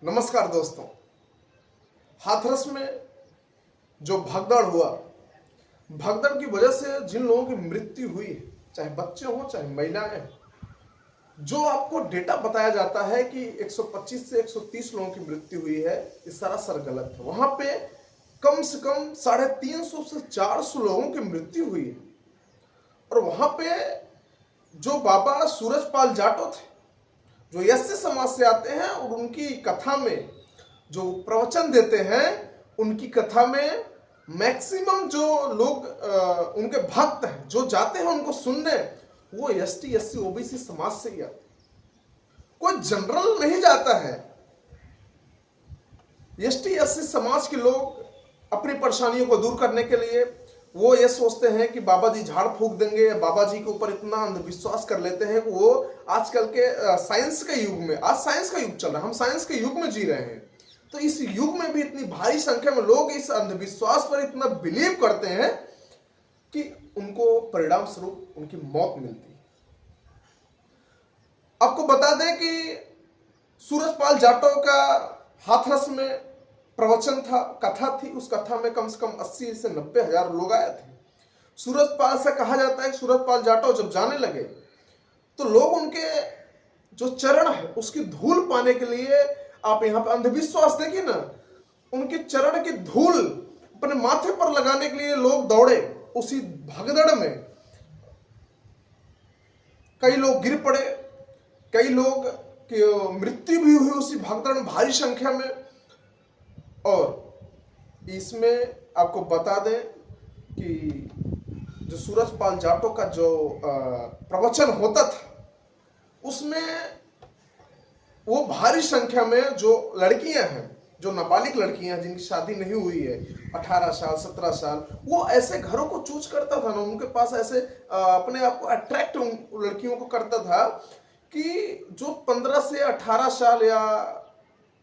नमस्कार दोस्तों। हाथरस में जो भगदड़ हुआ, भगदड़ की वजह से जिन लोगों की मृत्यु हुई, चाहे बच्चे हों चाहे महिलाएं, जो आपको डेटा बताया जाता है कि 125 से 130 लोगों की मृत्यु हुई है, ये सरासर गलत है। वहां पे कम से कम 350 से 400 लोगों की मृत्यु हुई है। और वहां पे जो बाबा सूरजपाल जाटव थे, जो एससी समाज से आते हैं, और उनकी कथा में जो प्रवचन देते हैं, उनकी कथा में मैक्सिमम जो लोग उनके भक्त हैं, जो जाते हैं उनको सुनने, वो एसटी एससी ओबीसी समाज से ही आते हैं। कोई जनरल नहीं जाता है। एसटी एससी समाज के लोग अपनी परेशानियों को दूर करने के लिए वो ये सोचते हैं कि बाबा जी झाड़ फूक देंगे, बाबा जी के ऊपर इतना अंधविश्वास कर लेते हैं कि वो आजकल के साइंस के युग में, आज साइंस का युग चल रहा है, हम साइंस के युग में जी रहे हैं, तो इस युग में भी इतनी भारी संख्या में लोग इस अंधविश्वास पर इतना बिलीव करते हैं कि उनको परिणाम स्वरूप उनकी मौत मिलती है। आपको बता दें कि सूरजपाल जाटव का हाथरस में प्रवचन था, कथा थी। उस कथा में कम से कम 80 से 90 हजार लोग आए थे। सूरजपाल से कहा जाता है कि सूरजपाल जाटव जब जाने लगे तो लोग उनके जो चरण है उसकी धूल पाने के लिए, आप यहाँ पे अंधविश्वास देखिए ना, उनके चरण की धूल अपने माथे पर लगाने के लिए लोग दौड़े। उसी भगदड़ में कई लोग गिर पड़े, कई लोग की मृत्यु भी हुई उसी भगदड़ में भारी संख्या में। और इसमें आपको बता दें कि जो सूरजपाल जाटव का जो प्रवचन होता था, उसमें वो भारी संख्या में जो लड़कियां हैं, जो नाबालिग लड़कियां हैं जिनकी शादी नहीं हुई है, 18 साल 17 साल, वो ऐसे घरों को चूज करता था ना, उनके पास ऐसे अपने आप को अट्रैक्ट लड़कियों को करता था कि जो 15 से 18 साल या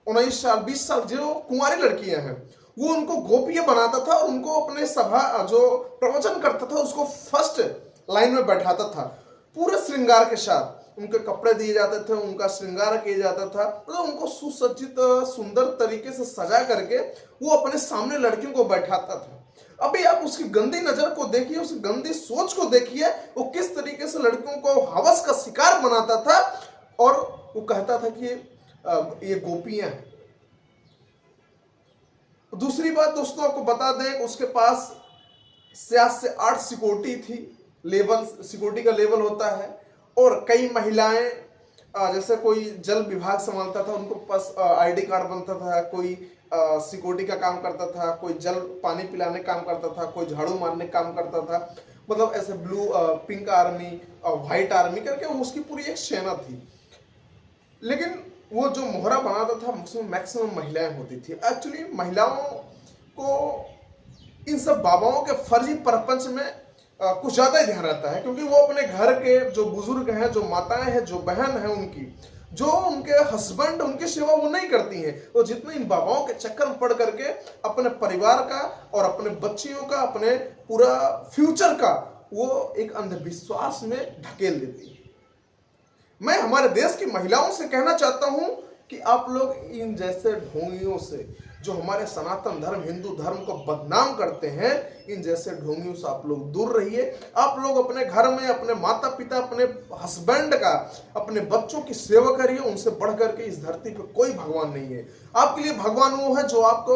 19 साल 20 साल जो कुंवारी लड़कियां हैं, वो उनको गोपीय बनाता था और उनको अपने सभा जो प्रवचन करता था उसको फर्स्ट लाइन में बैठाता था। पूरे श्रृंगार के साथ उनके कपड़े दिए जाते थे, उनका श्रृंगार किया जाता था, मतलब उनको सुसज्जित सुंदर तरीके से सजा करके वो अपने सामने लड़कियों को बैठाता था। अभी आप उसकी गंदी नजर को देखिए, उस गंदी सोच को देखिए, वो किस तरीके से लड़कियों को हवस का शिकार बनाता था। और वो कहता था कि ये गोपियां हैं। दूसरी बात दोस्तों आपको बता दें, उसके पास 7 से 8 सिक्योरिटी थी, लेवल सिक्योरिटी का लेवल होता है। और कई महिलाएं, जैसे कोई जल विभाग संभालता था, उनको पास आईडी कार्ड बनता था, कोई सिक्योरिटी का काम करता था, कोई जल पानी पिलाने काम करता था, कोई झाड़ू मारने काम करता था, मतलब ऐसे ब्लू पिंक आर्मी और व्हाइट आर्मी करके उसकी पूरी एक सेना थी। लेकिन वो जो मोहरा बनाता था मैक्सिमम महिलाएं होती थी। एक्चुअली महिलाओं को इन सब बाबाओं के फर्जी प्रपंच में कुछ ज्यादा ही ध्यान रहता है, क्योंकि वो अपने घर के जो बुजुर्ग हैं, जो माताएं हैं, जो बहन हैं, उनकी जो उनके हस्बैंड उनकी सेवा वो नहीं करती हैं, वो जितने इन बाबाओं के चक्कर में पड़ करके अपने परिवार का और अपने बच्चियों का, अपने पूरा फ्यूचर का वो एक अंधविश्वास में ढकेल देती है। मैं हमारे देश की महिलाओं से कहना चाहता हूं कि आप लोग इन जैसे ढोंगियों से, जो हमारे सनातन धर्म हिंदू धर्म को बदनाम करते हैं, इन जैसे ढोंगियों से आप लोग दूर रहिए। आप लोग अपने घर में अपने माता पिता, अपने हस्बैंड का, अपने बच्चों की सेवा करिए। उनसे बढ़ करके इस धरती पे कोई भगवान नहीं है। आपके लिए भगवान वो है जो आपको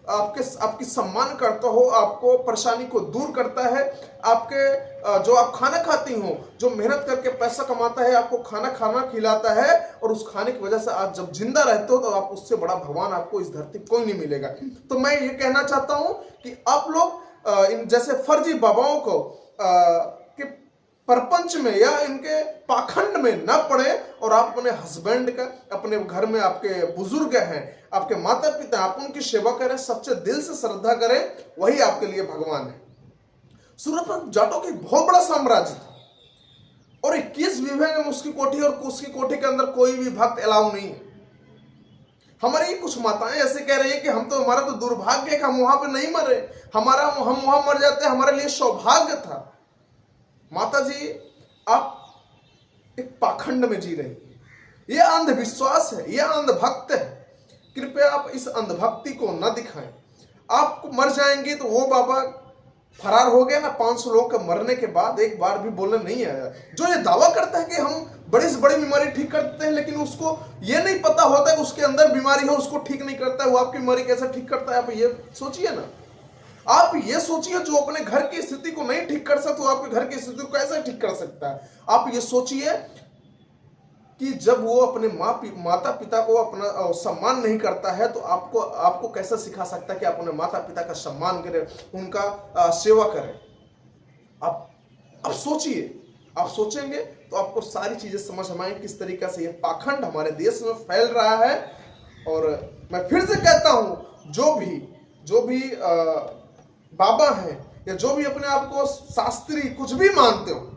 आपकी सम्मान करता हो, आपको परेशानी को दूर करता है, आपके जो आप खाना खाती हो, जो मेहनत करके पैसा कमाता है, आपको खाना खिलाता है, और उस खाने की वजह से आज जब जिंदा रहते हो तो आप उससे बड़ा भगवान आपको इस धरती कोई नहीं मिलेगा। तो मैं ये कहना चाहता हूं कि आप लोग इन जैसे फर्जी बाबाओं को के परपंच में या इनके पाखंड में न पड़े, और आप अपने हस्बैंड का, अपने घर में आपके बुजुर्ग हैं, आपके माता पिता, आप उनकी सेवा करें, सच्चे दिल से श्रद्धा करें, वही आपके लिए भगवान है। सूरजपाल जाटव की बहुत बड़ा साम्राज्य था, और 21 विभाग में उसकी कोठी, और उसकी कोठी के अंदर कोई भी भक्त अलाउ नहीं है। हमारी कुछ माताएं ऐसे कह रही है कि हम तो, हमारा तो दुर्भाग्य है कि हम वहां पे नहीं मरे, हम वहां मर जाते, हमारे लिए सौभाग्य था। माता जी, आप एक पाखंड में जी रही है। यह अंधविश्वास है, यह अंधभक्त है कृपया आप इस अंधभक्ति को न दिखाएं। आप मर जाएंगे तो वो बाबा फरार हो गया ना, 500 लोगों के मरने के बाद एक बार भी बोलने नहीं आया। जो ये दावा करता है कि हम बड़ी से बड़ी बीमारी ठीक करते हैं, लेकिन उसको ये नहीं पता होता है कि उसके अंदर बीमारी है, उसको ठीक नहीं करता है, वो आपकी बीमारी कैसे ठीक करता है? आप ये सोचिए ना। आप ये सोचिए, जो अपने घर की स्थिति को नहीं ठीक कर सकता, वो आपके घर की स्थिति को कैसे ठीक कर सकता है? आप ये सोचिए कि जब वो अपने माता पिता को अपना सम्मान नहीं करता है, तो आपको कैसे सिखा सकता है कि आप अपने माता पिता का सम्मान करें, उनका सेवा करें? आप सोचिए। आप सोचेंगे तो आपको सारी चीजें समझ में आएंगी किस तरीके से ये पाखंड हमारे देश में फैल रहा है। और मैं फिर से कहता हूं, जो भी बाबा हैं या जो भी अपने आप को शास्त्री कुछ भी मानते हो,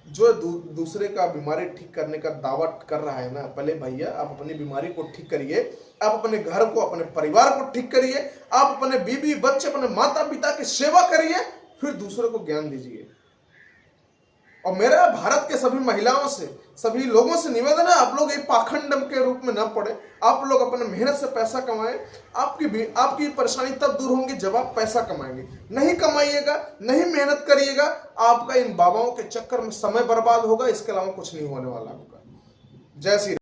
जो दूसरे का बीमारी ठीक करने का दावा कर रहा है ना, पहले भैया आप अपनी बीमारी को ठीक करिए, आप अपने घर को, अपने परिवार को ठीक करिए, आप अपने बीवी बच्चे, अपने माता पिता की सेवा करिए, फिर दूसरों को ज्ञान दीजिए। और मेरा भारत के सभी महिलाओं से, सभी लोगों से निवेदन है, आप लोग एक पाखंड के रूप में न पड़े। आप लोग अपने मेहनत से पैसा कमाएं। आपकी परेशानी तब दूर होंगी जब आप पैसा कमाएंगे। नहीं कमाइएगा, नहीं मेहनत करिएगा, आपका इन बाबाओं के चक्कर में समय बर्बाद होगा, इसके अलावा कुछ नहीं होने वाला आपका। जय श्री राम।